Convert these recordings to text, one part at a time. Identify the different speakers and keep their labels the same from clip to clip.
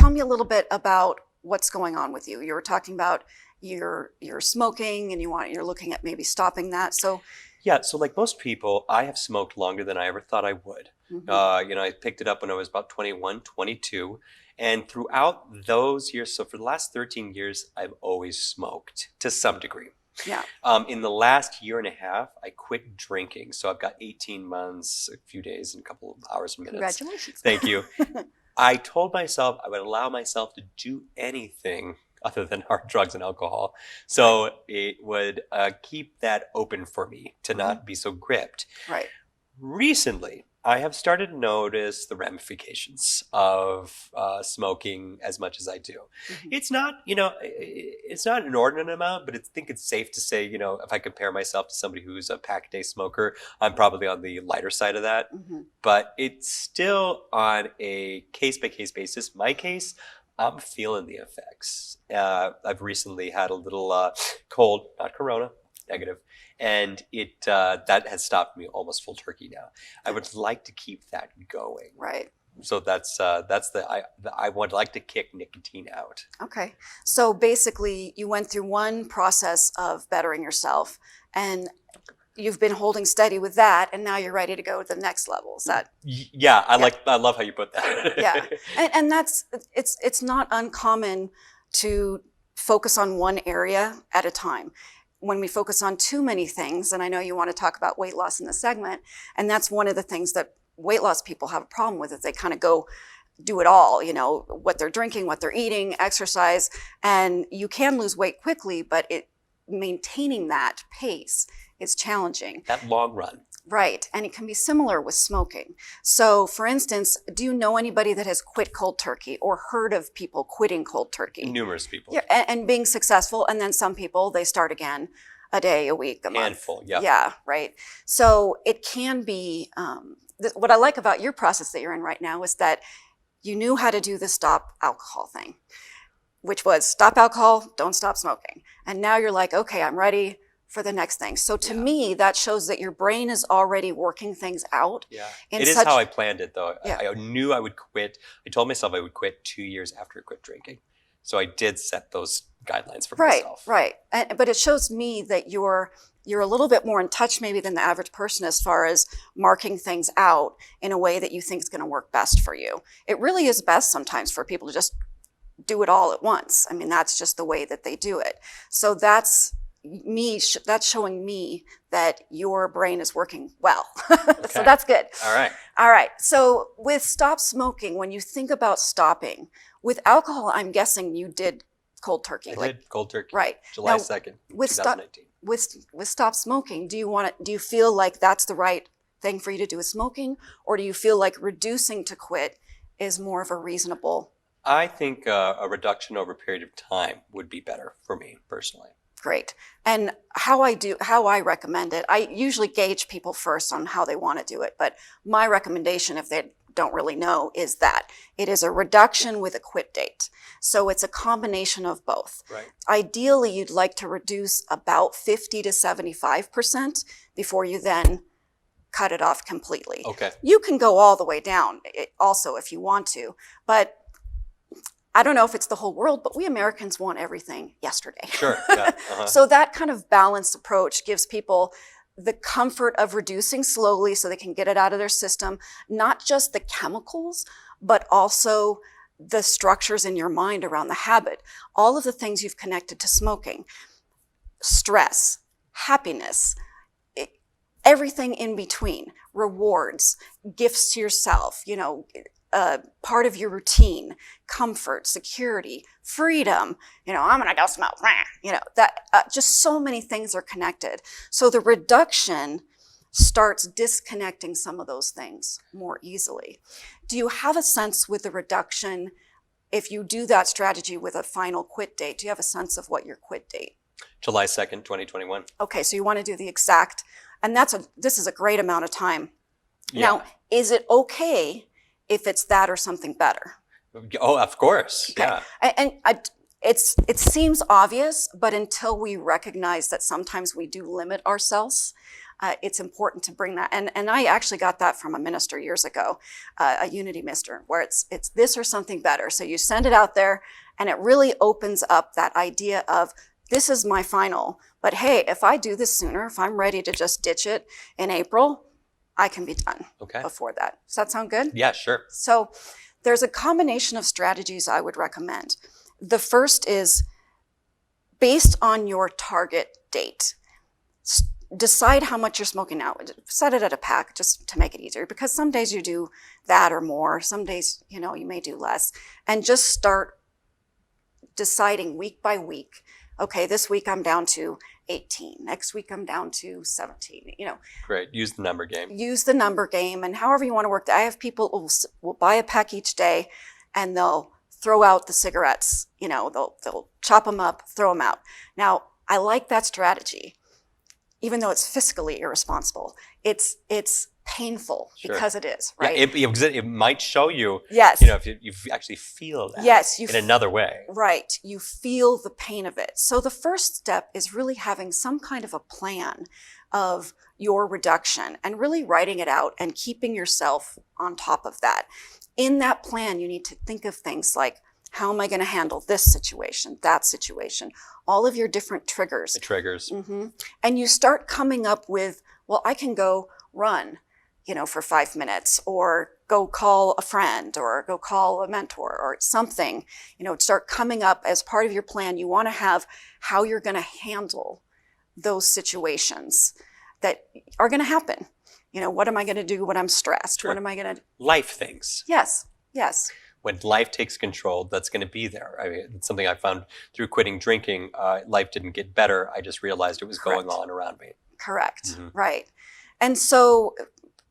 Speaker 1: tell me a little bit about what's going on with you. You were talking about you're smoking and you're looking at maybe stopping that. So
Speaker 2: Yeah, so like most people, I have smoked longer than I ever thought I would. I picked it up when I was about 21, 22. And throughout those years, so for the last 13 years, I've always smoked to some degree.
Speaker 1: yeah,
Speaker 2: In the last year and a half, I quit drinking. So I've got 18 months, a few days, and a couple of hours and minutes.
Speaker 1: congratulations.
Speaker 2: Thank you. I told myself I would allow myself to do anything other than hard drugs and alcohol. So it would keep that open for me to not be so gripped.
Speaker 1: Right.
Speaker 2: Recently, I have started to notice the ramifications of smoking as much as I do. It's not, it's not an inordinate amount, but I think it's safe to say, if I compare myself to somebody who's a pack-a-day smoker, I'm probably on the lighter side of that. But it's still on a case-by-case basis. My case, I'm feeling the effects. I've recently had a little cold, not corona, negative, and it that has stopped me almost full turkey now. I would like to keep that going.
Speaker 1: Right.
Speaker 2: So I would like to kick nicotine out.
Speaker 1: Okay. So basically you went through one process of bettering yourself and you've been holding steady with that, and now you're ready to go to the next level. Is that?
Speaker 2: Yeah, I love how you put that.
Speaker 1: Yeah. And it's not uncommon to focus on one area at a time. When we focus on too many things, and I know you want to talk about weight loss in the segment, and that's one of the things that weight loss people have a problem with, is they kind of go do it all, what they're drinking, what they're eating, exercise, and you can lose weight quickly, but maintaining that pace is challenging.
Speaker 2: That long run.
Speaker 1: Right. And it can be similar with smoking. So for instance, do you know anybody that has quit cold turkey or heard of people quitting cold turkey?
Speaker 2: Numerous people.
Speaker 1: Yeah, and being successful. And then some people, they start again a day, a week, a month.
Speaker 2: Handful, yeah.
Speaker 1: Yeah, right. So it can be, what I like about your process that you're in right now is that you knew how to do the stop alcohol thing, which was stop alcohol, don't stop smoking. And now you're like, okay, I'm ready for the next thing. So to me, that shows that your brain is already working things out.
Speaker 2: Yeah, it is how I planned it though.
Speaker 1: Yeah.
Speaker 2: I knew I would quit. I told myself I would quit 2 years after I quit drinking. So I did set those guidelines for myself.
Speaker 1: Right. But it shows me that you're a little bit more in touch maybe than the average person as far as marking things out in a way that you think is going to work best for you. It really is best sometimes for people to just do it all at once. I mean, that's just the way that they do it. So that's showing me that your brain is working well.
Speaker 2: Okay.
Speaker 1: So that's good.
Speaker 2: All
Speaker 1: right. So with stop smoking, when you think about stopping, with alcohol, I'm guessing you did cold turkey.
Speaker 2: I did cold turkey.
Speaker 1: Right.
Speaker 2: July
Speaker 1: Now,
Speaker 2: 2nd,
Speaker 1: with
Speaker 2: 2019.
Speaker 1: With stop smoking, do you feel like that's the right thing for you to do with smoking? Or do you feel like reducing to quit is more of a reasonable?
Speaker 2: I think a reduction over a period of time would be better for me personally.
Speaker 1: Great. And how I recommend it, I usually gauge people first on how they want to do it. But my recommendation, if they don't really know, is that it is a reduction with a quit date. So it's a combination of both.
Speaker 2: Right.
Speaker 1: Ideally, you'd like to reduce about 50 to 75% before you then cut it off completely.
Speaker 2: Okay.
Speaker 1: You can go all the way down also if you want to, but I don't know if it's the whole world, but we Americans want everything yesterday.
Speaker 2: Sure. Yeah.
Speaker 1: So that kind of balanced approach gives people the comfort of reducing slowly so they can get it out of their system, not just the chemicals, but also the structures in your mind around the habit. All of the things you've connected to smoking, stress, happiness, everything in between, rewards, gifts to yourself, part of your routine, comfort, security, freedom, I'm gonna go smoke, that just so many things are connected. So the reduction starts disconnecting some of those things more easily. Do you have a sense with the reduction, if you do that strategy with a final quit date, do you have a sense of what your quit date?
Speaker 2: July 2nd, 2021.
Speaker 1: Okay, so you want to do the exact, and this is a great amount of time.
Speaker 2: Yeah.
Speaker 1: Now, is it okay if it's that or something better?
Speaker 2: Oh, of course.
Speaker 1: Okay.
Speaker 2: Yeah.
Speaker 1: And it seems obvious, but until we recognize that sometimes we do limit ourselves, it's important to bring that. And I actually got that from a minister years ago, a unity minister, where it's this or something better. So you send it out there, and it really opens up that idea of, this is my final, but hey, if I do this sooner, if I'm ready to just ditch it in April, I can be done before that. Does that sound good?
Speaker 2: Yeah, sure.
Speaker 1: So there's a combination of strategies I would recommend. The first is, based on your target date, decide how much you're smoking now. Set it at a pack just to make it easier, because some days you do that or more. Some days, you may do less. And just start deciding week by week. Okay, this week I'm down to 18. Next week I'm down to 17.
Speaker 2: Great. Use the number game.
Speaker 1: Use the number game, and however you want to work that. I have people who will buy a pack each day, and they'll throw out the cigarettes. They'll chop them up, throw them out. Now, I like that strategy, even though it's fiscally irresponsible. It's painful because it is, right?
Speaker 2: Yeah, it might show you,
Speaker 1: yes.
Speaker 2: If you actually feel that
Speaker 1: yes,
Speaker 2: in another way.
Speaker 1: Right. You feel the pain of it. So the first step is really having some kind of a plan of your reduction and really writing it out and keeping yourself on top of that. In that plan, you need to think of things like, how am I going to handle this situation, that situation, all of your different triggers.
Speaker 2: The triggers.
Speaker 1: Mm-hmm. And you start coming up with, well, I can go run, for 5 minutes, or go call a friend, or go call a mentor, or something. Start coming up as part of your plan. You want to have how you're going to handle those situations that are going to happen. What am I going to do when I'm stressed?
Speaker 2: Sure.
Speaker 1: What am I going to...
Speaker 2: Life things.
Speaker 1: Yes.
Speaker 2: When life takes control, that's going to be there. I mean, it's something I found through quitting drinking. Life didn't get better. I just realized it was going on around me.
Speaker 1: Correct.
Speaker 2: Mm-hmm.
Speaker 1: Right. And so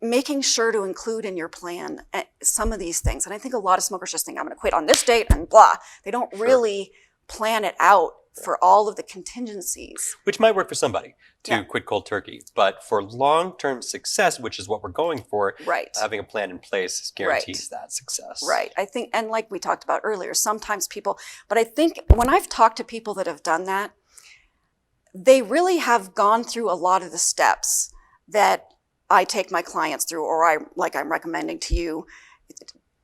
Speaker 1: making sure to include in your plan some of these things. And I think a lot of smokers just think, I'm going to quit on this date and blah. They don't really plan it out for all of the contingencies.
Speaker 2: Which might work for somebody to quit cold turkey. But for long-term success, which is what we're going for, having a plan in place guarantees that success.
Speaker 1: Right. I think, and like we talked about earlier, sometimes people, but I think when I've talked to people that have done that, they really have gone through a lot of the steps that I take my clients through, or I'm recommending to you.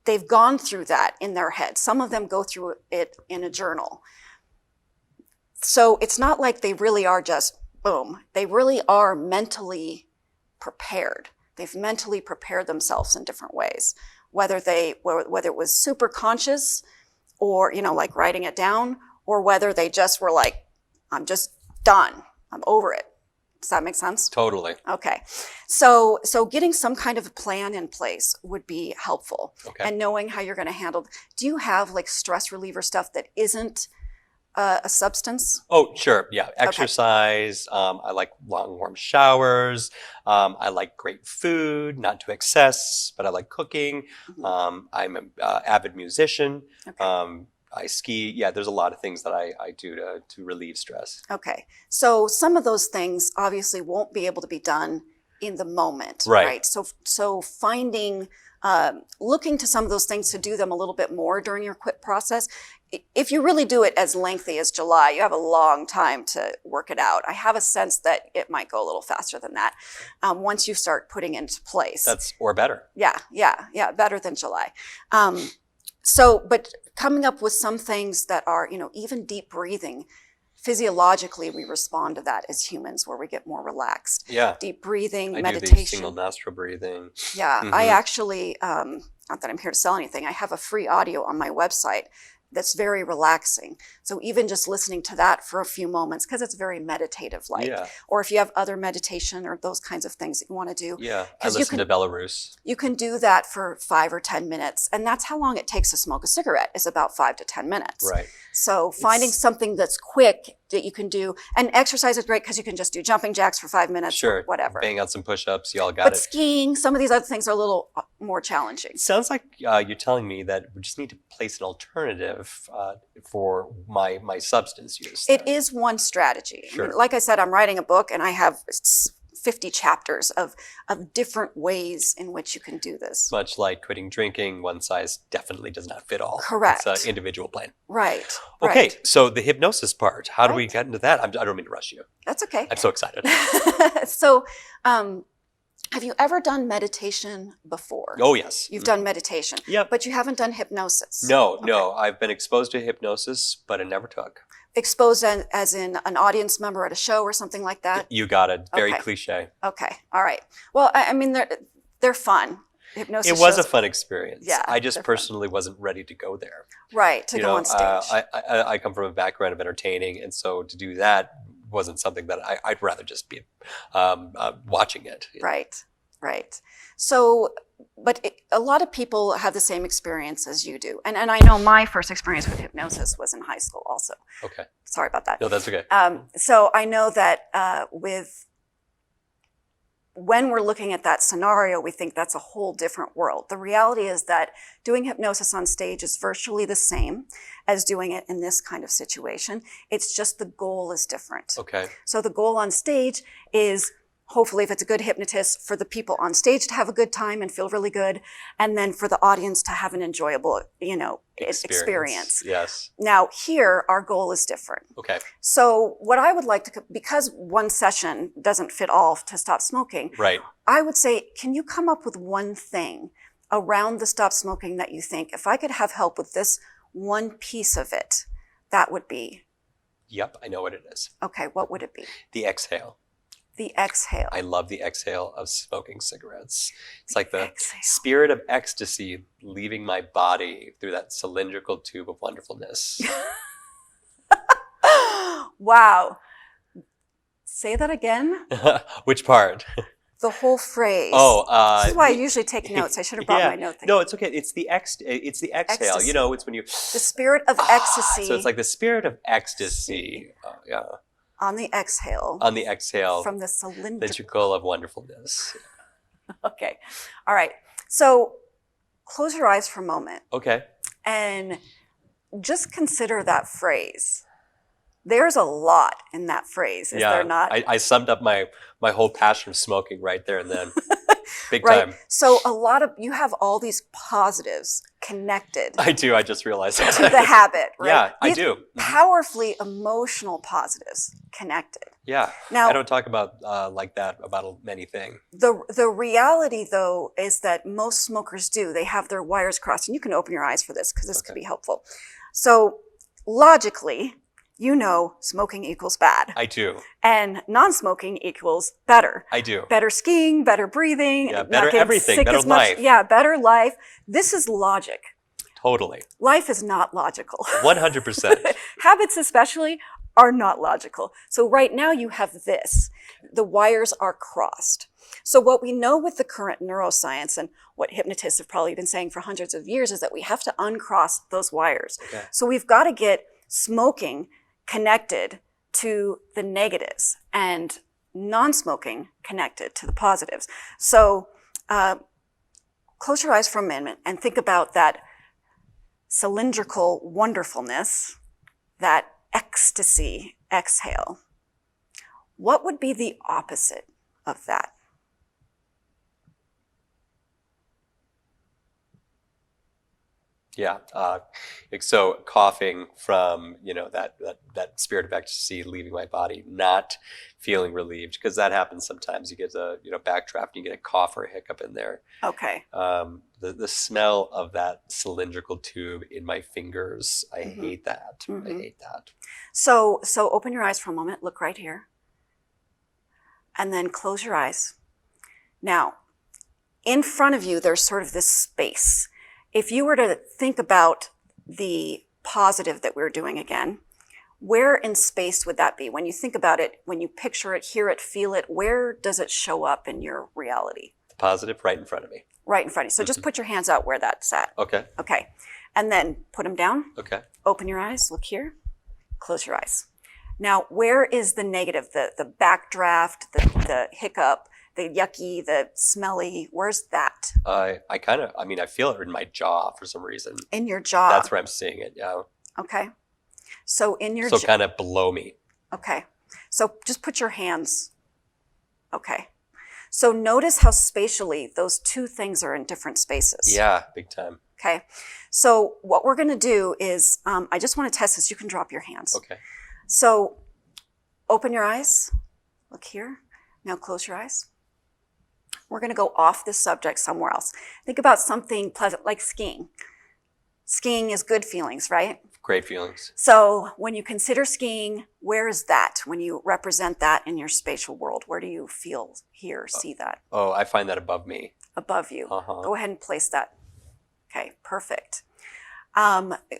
Speaker 1: They've gone through that in their head. Some of them go through it in a journal. So it's not like they really are just boom. They really are mentally prepared. They've mentally prepared themselves in different ways, whether it was super conscious, or like writing it down, or whether they just were like, I'm just done. I'm over it. Does that make sense?
Speaker 2: Totally.
Speaker 1: Okay. So getting some kind of a plan in place would be helpful.
Speaker 2: Okay.
Speaker 1: And knowing how you're going to handle. Do you have like stress reliever stuff that isn't a substance?
Speaker 2: Oh, sure. Yeah. Exercise. I like long, warm showers. I like great food, not to excess, but I like cooking.
Speaker 1: Mm-hmm.
Speaker 2: I'm an avid musician.
Speaker 1: Okay.
Speaker 2: I ski. Yeah, there's a lot of things that I do to relieve stress.
Speaker 1: Okay. So some of those things obviously won't be able to be done in the moment, right? So finding, looking to some of those things to do them a little bit more during your quit process. If you really do it as lengthy as July, you have a long time to work it out. I have a sense that it might go a little faster than that once you start putting into place.
Speaker 2: Or better.
Speaker 1: Yeah, better than July. But coming up with some things that are, even deep breathing, physiologically we respond to that as humans, where we get more relaxed.
Speaker 2: Yeah.
Speaker 1: Deep breathing,
Speaker 2: I
Speaker 1: meditation.
Speaker 2: do the single nostril breathing.
Speaker 1: Yeah.
Speaker 2: Mm-hmm.
Speaker 1: I actually, not that I'm here to sell anything, I have a free audio on my website that's very relaxing. So even just listening to that for a few moments, because it's very meditative like.
Speaker 2: Yeah.
Speaker 1: Or if you have other meditation or those kinds of things that you want to do.
Speaker 2: Yeah, I listen to Belarus.
Speaker 1: You can do that for 5 or 10 minutes. And that's how long it takes to smoke a cigarette, is about 5 to 10 minutes.
Speaker 2: Right.
Speaker 1: So finding something that's quick that you can do. And exercise is great because you can just do jumping jacks for 5 minutes or whatever.
Speaker 2: Bang out some push-ups, you all got
Speaker 1: but
Speaker 2: it.
Speaker 1: But skiing, some of these other things are a little more challenging.
Speaker 2: Sounds like you're telling me that we just need to place an alternative for my substance use.
Speaker 1: It is one strategy.
Speaker 2: Sure.
Speaker 1: Like I said, I'm writing a book and I have 50 chapters of different ways in which you can do this.
Speaker 2: Much like quitting drinking, one size definitely does not fit all.
Speaker 1: Correct.
Speaker 2: It's an individual plan.
Speaker 1: Right.
Speaker 2: Okay,
Speaker 1: right.
Speaker 2: so the hypnosis part, how do we
Speaker 1: Right.
Speaker 2: get into that? I don't mean to rush you.
Speaker 1: That's okay.
Speaker 2: I'm so excited.
Speaker 1: So, have you ever done meditation before?
Speaker 2: Oh, yes.
Speaker 1: You've done meditation.
Speaker 2: Yep.
Speaker 1: But you haven't done hypnosis.
Speaker 2: No,
Speaker 1: Okay.
Speaker 2: no. I've been exposed to hypnosis, but it never took.
Speaker 1: Exposed as in an audience member at a show or something like that?
Speaker 2: You got it. Very
Speaker 1: Okay.
Speaker 2: cliche.
Speaker 1: Okay. All right. Well, I mean, they're fun. Hypnosis
Speaker 2: It was a
Speaker 1: shows-
Speaker 2: fun experience.
Speaker 1: Yeah,
Speaker 2: I just
Speaker 1: they're fun.
Speaker 2: personally wasn't ready to go there.
Speaker 1: Right, to go on stage.
Speaker 2: I come from a background of entertaining, and so to do that wasn't something that I'd rather just be watching it.
Speaker 1: Right, right. So, but a lot of people have the same experience as you do. And I know my first experience with hypnosis was in high school also.
Speaker 2: Okay.
Speaker 1: Sorry about that.
Speaker 2: No, that's okay.
Speaker 1: So I know that when we're looking at that scenario, we think that's a whole different world. The reality is that doing hypnosis on stage is virtually the same as doing it in this kind of situation. It's just the goal is different.
Speaker 2: Okay.
Speaker 1: So the goal on stage is, hopefully, if it's a good hypnotist, for the people on stage to have a good time and feel really good, and then for the audience to have an enjoyable, experience.
Speaker 2: Yes.
Speaker 1: Now, here, our goal is different.
Speaker 2: Okay.
Speaker 1: So what I would like to, because one session doesn't fit all to stop smoking,
Speaker 2: Right.
Speaker 1: I would say, can you come up with one thing around the stop smoking that you think, if I could have help with this one piece of it, that would be?
Speaker 2: Yep, I know what it is.
Speaker 1: Okay, what would it be?
Speaker 2: The exhale.
Speaker 1: The exhale.
Speaker 2: I love the exhale of smoking cigarettes. It's like the
Speaker 1: exhale.
Speaker 2: spirit of ecstasy leaving my body through that cylindrical tube of wonderfulness.
Speaker 1: Wow. Say that again?
Speaker 2: Which part?
Speaker 1: The whole phrase.
Speaker 2: Oh,
Speaker 1: this is why I usually take notes. I should have brought my note thing.
Speaker 2: No, it's okay. It's the exhale.
Speaker 1: Ecstasy.
Speaker 2: You know, it's when you.
Speaker 1: The spirit of ecstasy.
Speaker 2: So it's like the spirit of ecstasy. Yeah.
Speaker 1: On the exhale.
Speaker 2: On the exhale.
Speaker 1: From the cylindrical.
Speaker 2: Cylindrical of wonderfulness.
Speaker 1: Okay. All right. So close your eyes for a moment
Speaker 2: Okay.
Speaker 1: and just consider that phrase. There's a lot in that phrase, is there not?
Speaker 2: I summed up my whole passion of smoking right there and then. Big
Speaker 1: Right.
Speaker 2: time.
Speaker 1: So you have all these positives connected
Speaker 2: I do. I just realized that.
Speaker 1: to the habit, right?
Speaker 2: Yeah, I
Speaker 1: These
Speaker 2: do.
Speaker 1: Powerfully emotional positives connected.
Speaker 2: Yeah.
Speaker 1: Now,
Speaker 2: I don't talk about like that about many things.
Speaker 1: the reality, though, is that most smokers do. They have their wires crossed. And you can open your eyes for this because this could be helpful. So logically, smoking equals bad.
Speaker 2: I do.
Speaker 1: And non-smoking equals better.
Speaker 2: I do.
Speaker 1: Better skiing, better breathing.
Speaker 2: Yeah,
Speaker 1: not
Speaker 2: better
Speaker 1: getting
Speaker 2: everything,
Speaker 1: sick
Speaker 2: better
Speaker 1: as much.
Speaker 2: life.
Speaker 1: Yeah, better life. This is logic.
Speaker 2: Totally.
Speaker 1: Life is not logical.
Speaker 2: 100%.
Speaker 1: Habits especially are not logical. So right now you have this. The wires are crossed. So what we know with the current neuroscience and what hypnotists have probably been saying for hundreds of years is that we have to uncross those wires.
Speaker 2: Okay.
Speaker 1: So we've got to get smoking connected to the negatives and non-smoking connected to the positives. So close your eyes for a minute and think about that cylindrical wonderfulness, that ecstasy exhale. What would be the opposite of that?
Speaker 2: Yeah. So coughing from, that spirit of ecstasy leaving my body, not feeling relieved, because that happens sometimes. You get a, backdraft and you get a cough or a hiccup in there.
Speaker 1: Okay.
Speaker 2: The smell of that cylindrical tube in my fingers, I hate that.
Speaker 1: Mhm.
Speaker 2: I hate that.
Speaker 1: So open your eyes for a moment. Look right here. And then close your eyes. Now, in front of you, there's sort of this space. If you were to think about the positive that we're doing again, where in space would that be? When you think about it, when you picture it, hear it, feel it, where does it show up in your reality?
Speaker 2: The positive right in front of me.
Speaker 1: Right in front of you. So just put your hands out where that's at.
Speaker 2: Okay.
Speaker 1: Okay. And then put them down.
Speaker 2: Okay.
Speaker 1: Open your eyes. Look here. Close your eyes. Now, where is the negative, the backdraft, the hiccup, the yucky, the smelly? Where's that?
Speaker 2: I feel it in my jaw for some reason.
Speaker 1: In your jaw.
Speaker 2: That's where I'm seeing it. Yeah.
Speaker 1: Okay. So in your
Speaker 2: So kind of below me.
Speaker 1: Okay. So just put your hands Okay. So notice how spatially those two things are in different spaces.
Speaker 2: Yeah, big time.
Speaker 1: Okay. So what we're going to do is, I just want to test this. You can drop your hands.
Speaker 2: Okay.
Speaker 1: So open your eyes. Look here. Now close your eyes. We're going to go off this subject somewhere else. Think about something pleasant like skiing. Skiing is good feelings, right?
Speaker 2: Great feelings.
Speaker 1: So when you consider skiing, where is that? When you represent that in your spatial world, where do you feel, hear, see that?
Speaker 2: Oh, I find that above me.
Speaker 1: Above you.
Speaker 2: Uh-huh.
Speaker 1: Go ahead and place that. Okay, perfect.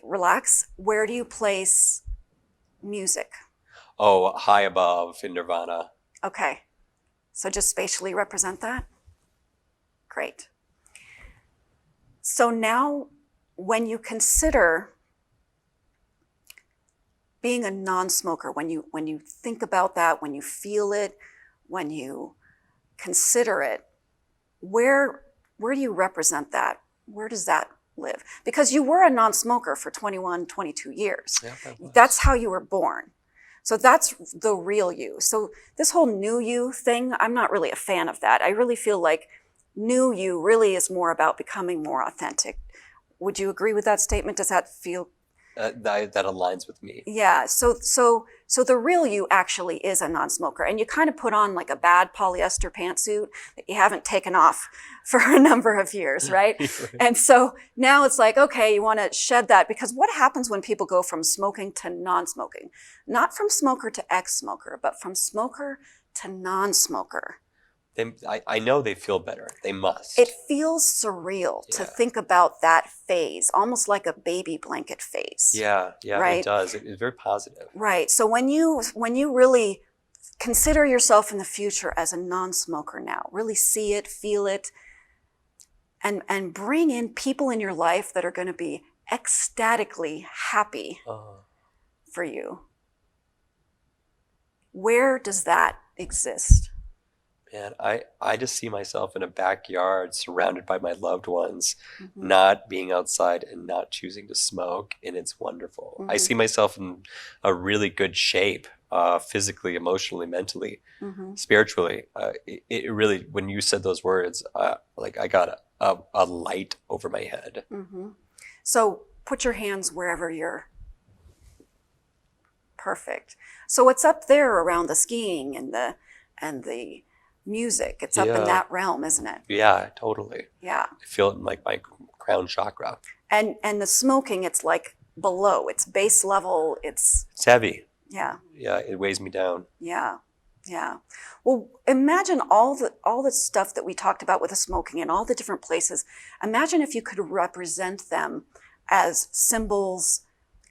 Speaker 1: Relax. Where do you place music?
Speaker 2: Oh, high above in Nirvana.
Speaker 1: Okay. So just spatially represent that. Great. So now when you consider being a non-smoker, when you think about that, when you feel it, when you consider it, where do you represent that? Where does that live? Because you were a non-smoker for 21, 22 years.
Speaker 2: Yeah,
Speaker 1: That's how you were born. So that's the real you. So this whole new you thing, I'm not really a fan of that. I really feel like new you really is more about becoming more authentic. Would you agree with that statement? Does that feel?
Speaker 2: That aligns with me.
Speaker 1: Yeah. So the real you actually is a non-smoker, and you kind of put on like a bad polyester pantsuit that you haven't taken off for a number of years, right? And so now it's like, okay, you want to shed that, because what happens when people go from smoking to non-smoking? Not from smoker to ex-smoker, but from smoker to non-smoker.
Speaker 2: I know they feel better. They must.
Speaker 1: It feels surreal to think about that phase, almost like a baby blanket phase.
Speaker 2: Yeah,
Speaker 1: right?
Speaker 2: It does. It's very positive.
Speaker 1: Right. So when you really consider yourself in the future as a non-smoker now, really see it, feel it, and bring in people in your life that are going to be ecstatically happy for you. Where does that exist?
Speaker 2: Man, I just see myself in a backyard surrounded by my loved ones, not being outside and not choosing to smoke, and it's wonderful. I see myself in a really good shape, physically, emotionally, mentally, spiritually. It really, when you said those words, like I got a light over my head.
Speaker 1: So put your hands wherever you're. Perfect. So it's up there around the skiing and the music. It's up in that realm, isn't it?
Speaker 2: Yeah, totally.
Speaker 1: Yeah.
Speaker 2: I feel it in like my crown chakra.
Speaker 1: And the smoking, it's like below. It's base level. It's
Speaker 2: heavy.
Speaker 1: Yeah.
Speaker 2: Yeah, it weighs me down.
Speaker 1: Yeah. Yeah. Well, imagine all the stuff that we talked about with the smoking and all the different places. Imagine if you could represent them as symbols,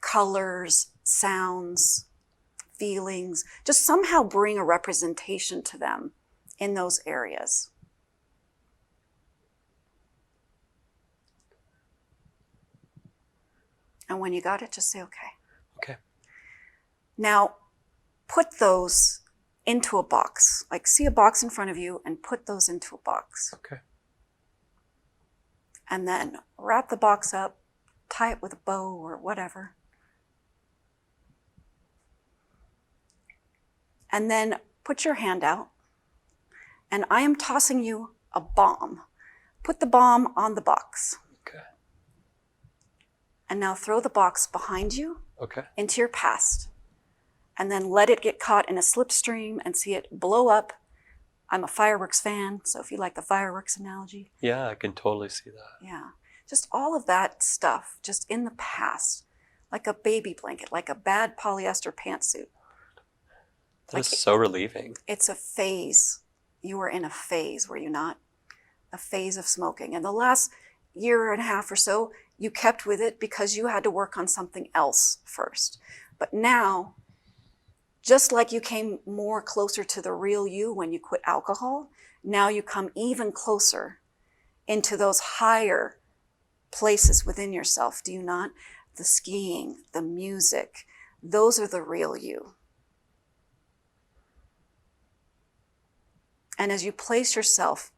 Speaker 1: colors, sounds, feelings. Just somehow bring a representation to them in those areas. And when you got it, just say, okay.
Speaker 2: Okay.
Speaker 1: Now, put those into a box. Like, see a box in front of you and put those into a box.
Speaker 2: Okay.
Speaker 1: And then wrap the box up, tie it with a bow or whatever. And then put your hand out. And I am tossing you a bomb. Put the bomb on the box.
Speaker 2: Okay.
Speaker 1: And now throw the box behind you into your past. And then let it get caught in a slipstream and see it blow up. I'm a fireworks fan, so if you like the fireworks analogy.
Speaker 2: Yeah, I can totally see that.
Speaker 1: Yeah. Just all of that stuff, just in the past, like a baby blanket, like a bad polyester pantsuit.
Speaker 2: That's so relieving.
Speaker 1: It's a phase. You were in a phase, were you not? A phase of smoking. And the last year and a half or so, you kept with it because you had to work on something else first. But now, just like you came more closer to the real you when you quit alcohol, now you come even closer into those higher places within yourself, do you not? The skiing, the music, those are the real you. And as you place yourself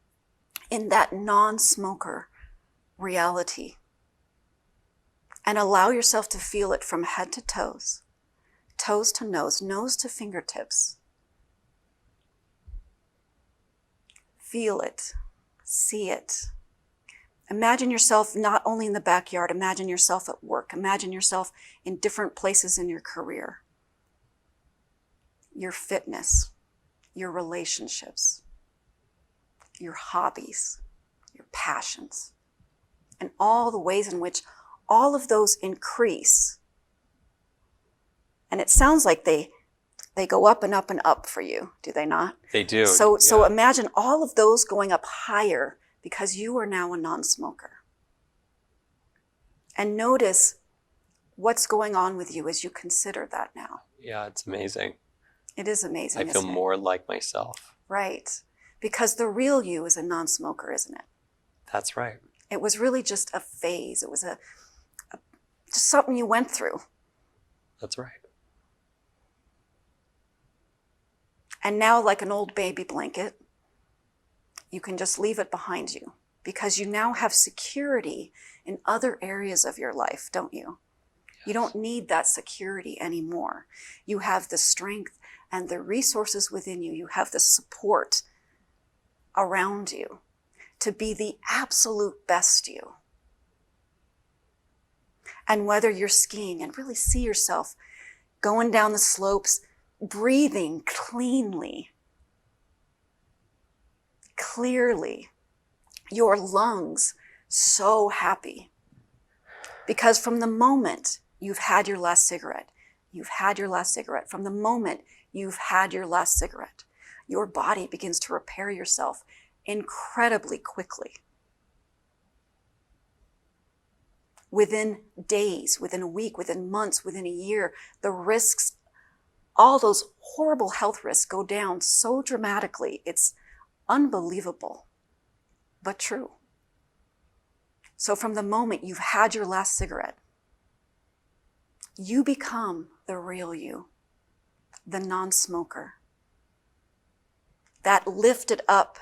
Speaker 1: in that non-smoker reality and allow yourself to feel it from head to toes, toes to nose, nose to fingertips, Feel it. See it. Imagine yourself not only in the backyard, imagine yourself at work. Imagine yourself in different places in your career. Your fitness, your relationships, your hobbies, your passions, and all the ways in which all of those increase. And it sounds like they go up and up and up for you, do they not?
Speaker 2: They do.
Speaker 1: So imagine all of those going up higher because you are now a non-smoker. And notice what's going on with you as you consider that now.
Speaker 2: Yeah, it's amazing.
Speaker 1: It is amazing.
Speaker 2: I feel
Speaker 1: isn't it?
Speaker 2: more like myself.
Speaker 1: Right. Because the real you is a non-smoker, isn't it?
Speaker 2: That's right.
Speaker 1: It was really just a phase. It was just something you went through.
Speaker 2: That's right.
Speaker 1: And now, like an old baby blanket, you can just leave it behind you because you now have security in other areas of your life, don't you? Yes. You don't need that security anymore. You have the strength and the resources within you. You have the support around you to be the absolute best you. And whether you're skiing and really see yourself going down the slopes, breathing cleanly, clearly, your lungs so happy. Because from the moment you've had your last cigarette, from the moment you've had your last cigarette, your body begins to repair yourself incredibly quickly. Within days, within a week, within months, within a year, the risks, all those horrible health risks go down so dramatically. It's unbelievable, but true. So from the moment you've had your last cigarette, you become the real you, the non-smoker. That lifted up,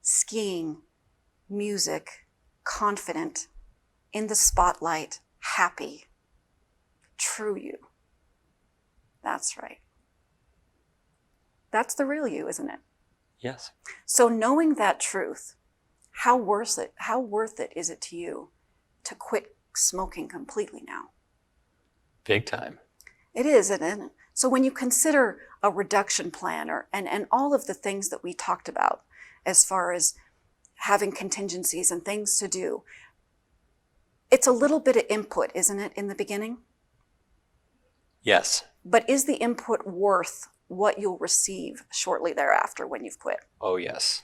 Speaker 1: skiing, music, confident, in the spotlight, happy, true you. That's right. That's the real you, isn't it?
Speaker 2: Yes.
Speaker 1: So knowing that truth, how worth it is it to you to quit smoking completely now?
Speaker 2: Big time.
Speaker 1: It is, isn't it? So when you consider a reduction plan and all of the things that we talked about as far as having contingencies and things to do, it's a little bit of input, isn't it, in the beginning?
Speaker 2: Yes.
Speaker 1: But is the input worth what you'll receive shortly thereafter when you've quit?
Speaker 2: Oh, yes.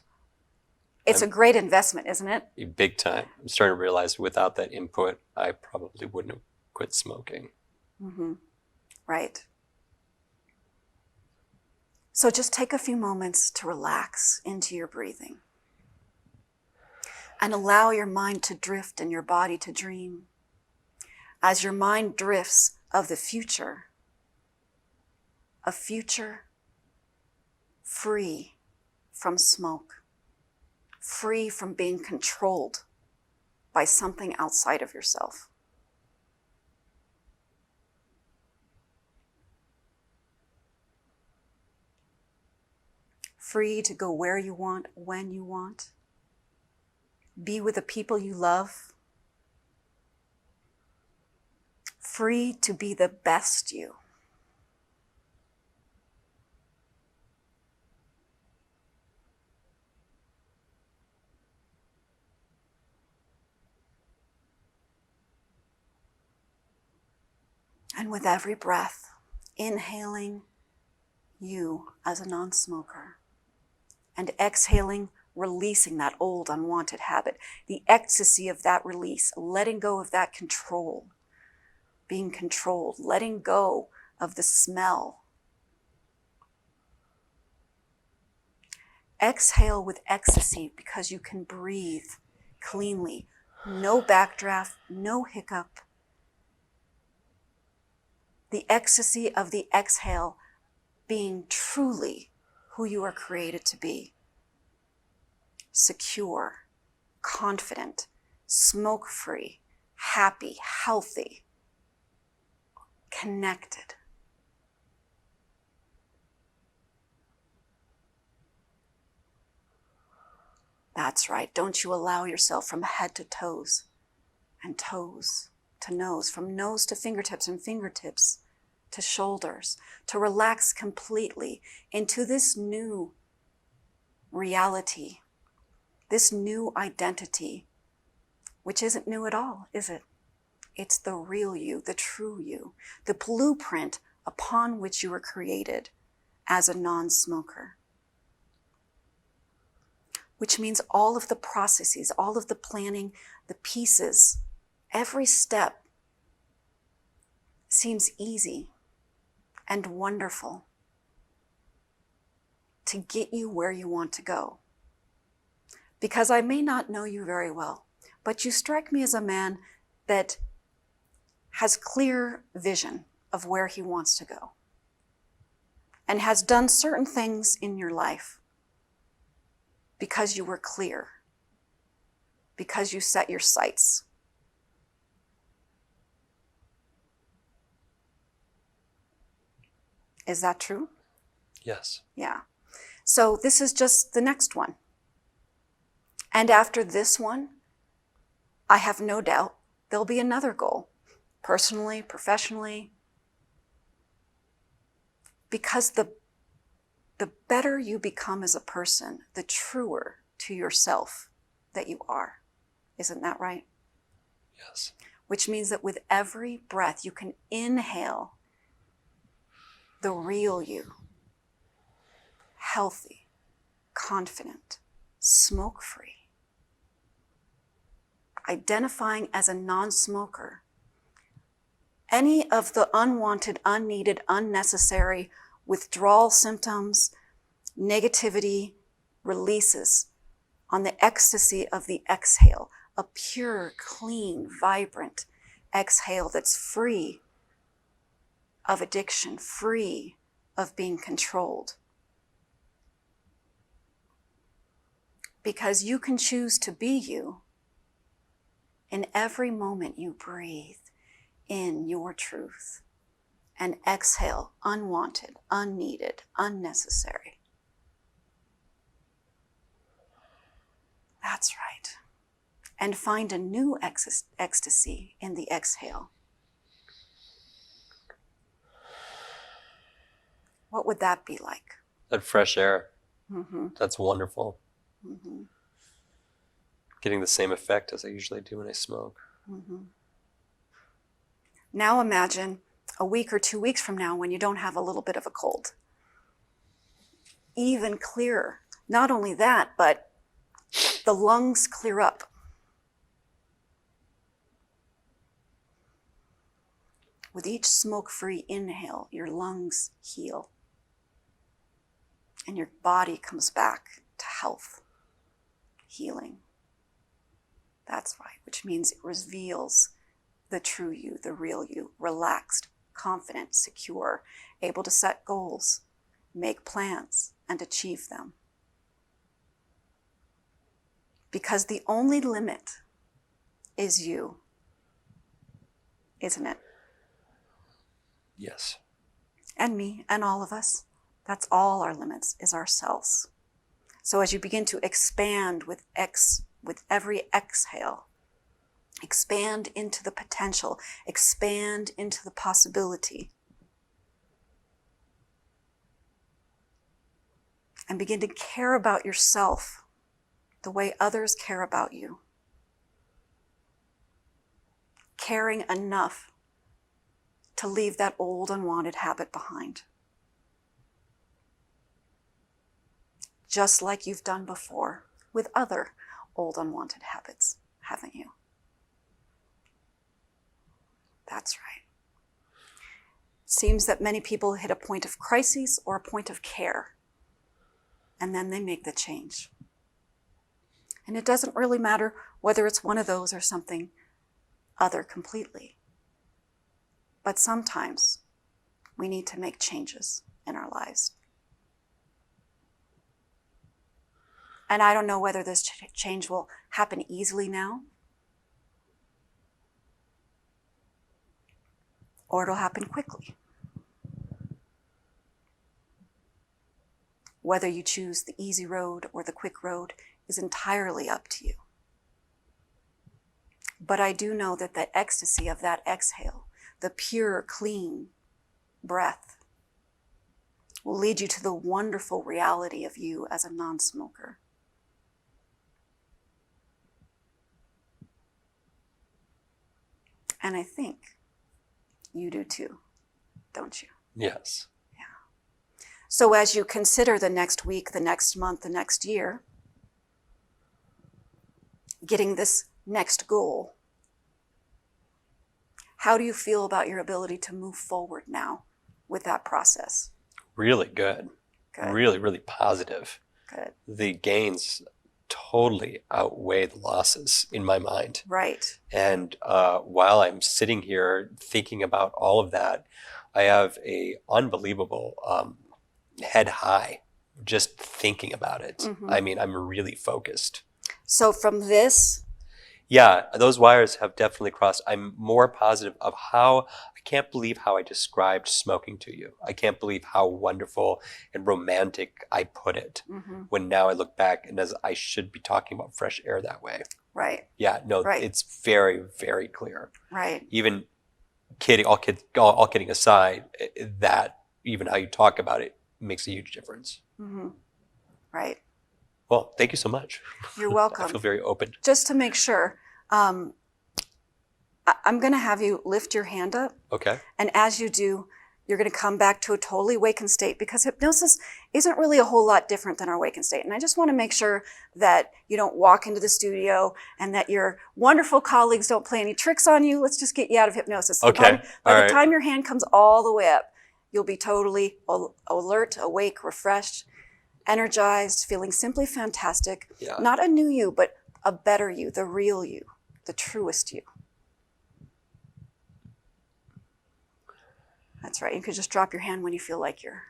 Speaker 1: It's a great investment, isn't it?
Speaker 2: Big time. I'm starting to realize without that input, I probably wouldn't have quit smoking.
Speaker 1: Mm-hmm. Right. So just take a few moments to relax into your breathing and allow your mind to drift and your body to dream. As your mind drifts of the future, a future free from smoke, free from being controlled by something outside of yourself. Free to go where you want, when you want. Be with the people you love. Free to be the best you. And with every breath, inhaling you as a non-smoker, and exhaling, releasing that old unwanted habit, the ecstasy of that release, letting go of that control, being controlled, letting go of the smell. Exhale with ecstasy because you can breathe cleanly, no backdraft, no hiccup. The ecstasy of the exhale being truly who you are created to be. Secure, confident, smoke-free, happy, healthy, connected. That's right. Don't you allow yourself from head to toes and toes to nose, from nose to fingertips and fingertips to shoulders, to relax completely into this new reality, this new identity, which isn't new at all, is it? It's the real you, the true you, the blueprint upon which you were created as a non-smoker. Which means all of the processes, all of the planning, the pieces, every step seems easy and wonderful to get you where you want to go. Because I may not know you very well, but you strike me as a man that has clear vision of where he wants to go and has done certain things in your life because you were clear, because you set your sights. Is that true?
Speaker 2: Yes.
Speaker 1: Yeah. So this is just the next one. And after this one, I have no doubt there'll be another goal, personally, professionally, because the better you become as a person, the truer to yourself that you are. Isn't that right?
Speaker 2: Yes.
Speaker 1: Which means that with every breath, you can inhale the real you, healthy, confident, smoke-free, identifying as a non-smoker. Any of the unwanted, unneeded, unnecessary withdrawal symptoms, negativity releases on the ecstasy of the exhale, a pure, clean, vibrant exhale that's free of addiction, free of being controlled. Because you can choose to be you in every moment you breathe in your truth and exhale unwanted, unneeded, unnecessary. That's right. And find a new ecstasy in the exhale. What would that be like?
Speaker 2: That fresh air.
Speaker 1: Mm-hmm.
Speaker 2: That's wonderful.
Speaker 1: Mm-hmm.
Speaker 2: Getting the same effect as I usually do when I smoke.
Speaker 1: Mm-hmm. Now imagine a week or 2 weeks from now when you don't have a little bit of a cold. Even clearer. Not only that, but the lungs clear up. With each smoke-free inhale, your lungs heal. And your body comes back to health, healing. That's right, which means it reveals the true you, the real you, relaxed, confident, secure, able to set goals, make plans, and achieve them. Because the only limit is you, isn't it?
Speaker 2: Yes.
Speaker 1: And me, and all of us. That's all our limits, is ourselves. So as you begin to expand with every exhale, expand into the potential, expand into the possibility, and begin to care about yourself the way others care about you. Caring enough to leave that old unwanted habit behind. Just like you've done before with other old unwanted habits, haven't you? That's right. It seems that many people hit a point of crisis or a point of care, and then they make the change. And it doesn't really matter whether it's one of those or something other completely. But sometimes we need to make changes in our lives. And I don't know whether this change will happen easily now, or it'll happen quickly. Whether you choose the easy road or the quick road is entirely up to you. But I do know that the ecstasy of that exhale, the pure, clean breath, will lead you to the wonderful reality of you as a non-smoker. And I think you do too, don't you?
Speaker 2: Yes.
Speaker 1: So as you consider the next week, the next month, the next year, getting this next goal, how do you feel about your ability to move forward now with that process?
Speaker 2: Really good.
Speaker 1: Good.
Speaker 2: Really, really positive.
Speaker 1: Good.
Speaker 2: The gains totally outweigh the losses in my mind.
Speaker 1: Right.
Speaker 2: And while I'm sitting here thinking about all of that, I have a unbelievable head high just thinking about it.
Speaker 1: Mm-hmm.
Speaker 2: I mean, I'm really focused.
Speaker 1: So from this,
Speaker 2: Yeah, those wires have definitely crossed. I'm more positive of how, I can't believe how I described smoking to you. I can't believe how wonderful and romantic I put it.
Speaker 1: mm-hmm.
Speaker 2: When now I look back and as I should be talking about fresh air that way.
Speaker 1: Right.
Speaker 2: Yeah, no,
Speaker 1: Right.
Speaker 2: it's very, very clear.
Speaker 1: Right.
Speaker 2: Even all kidding aside, that even how you talk about it makes a huge difference.
Speaker 1: Mm-hmm. Right.
Speaker 2: Well, thank you so much.
Speaker 1: You're
Speaker 2: I
Speaker 1: welcome.
Speaker 2: feel very open.
Speaker 1: Just to make sure, I'm going to have you lift your hand up.
Speaker 2: Okay.
Speaker 1: And as you do, you're going to come back to a totally awakened state, because hypnosis isn't really a whole lot different than our awakened state. And I just want to make sure that you don't walk into the studio and that your wonderful colleagues don't play any tricks on you. Let's just get you out of hypnosis. So
Speaker 2: Okay.
Speaker 1: By the time your hand comes all the way up, you'll be totally alert, awake, refreshed, energized, feeling simply fantastic.
Speaker 2: Yeah.
Speaker 1: Not a new you, but a better you, the real you, the truest you. That's right. You could just drop your hand when you feel like you're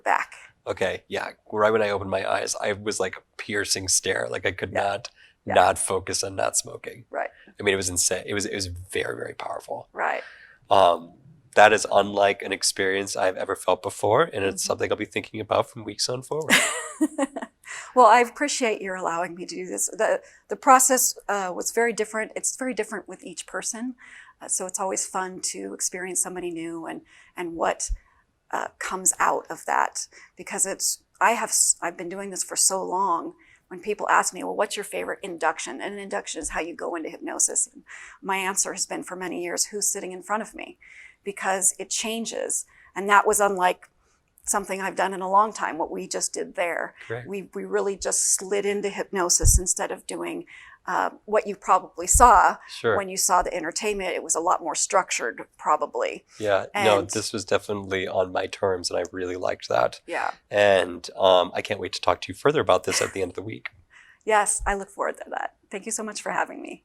Speaker 1: back.
Speaker 2: Okay. Yeah. Right when I opened my eyes, I was like a piercing stare. Like I could
Speaker 1: Yeah.
Speaker 2: not focus on not smoking.
Speaker 1: Right.
Speaker 2: I mean, it was insane. It was very, very powerful.
Speaker 1: Right.
Speaker 2: That is unlike an experience I've ever felt before, and it's
Speaker 1: Mhm.
Speaker 2: something I'll be thinking about from weeks on forward.
Speaker 1: Well, I appreciate your allowing me to do this. The process was very different. It's very different with each person. So it's always fun to experience somebody new and what comes out of that. Because I've been doing this for so long. When people ask me, well, what's your favorite induction? And an induction is how you go into hypnosis. And my answer has been for many years, who's sitting in front of me? Because it changes. And that was unlike something I've done in a long time, what we just did there.
Speaker 2: Correct.
Speaker 1: We really just slid into hypnosis instead of doing what you probably saw
Speaker 2: Sure.
Speaker 1: when you saw the entertainment. It was a lot more structured, probably.
Speaker 2: Yeah. No,
Speaker 1: And-
Speaker 2: this was definitely on my terms, and I really liked that.
Speaker 1: Yeah.
Speaker 2: And I can't wait to talk to you further about this at the end of the week.
Speaker 1: Yes, I look forward to that. Thank you so much for having me.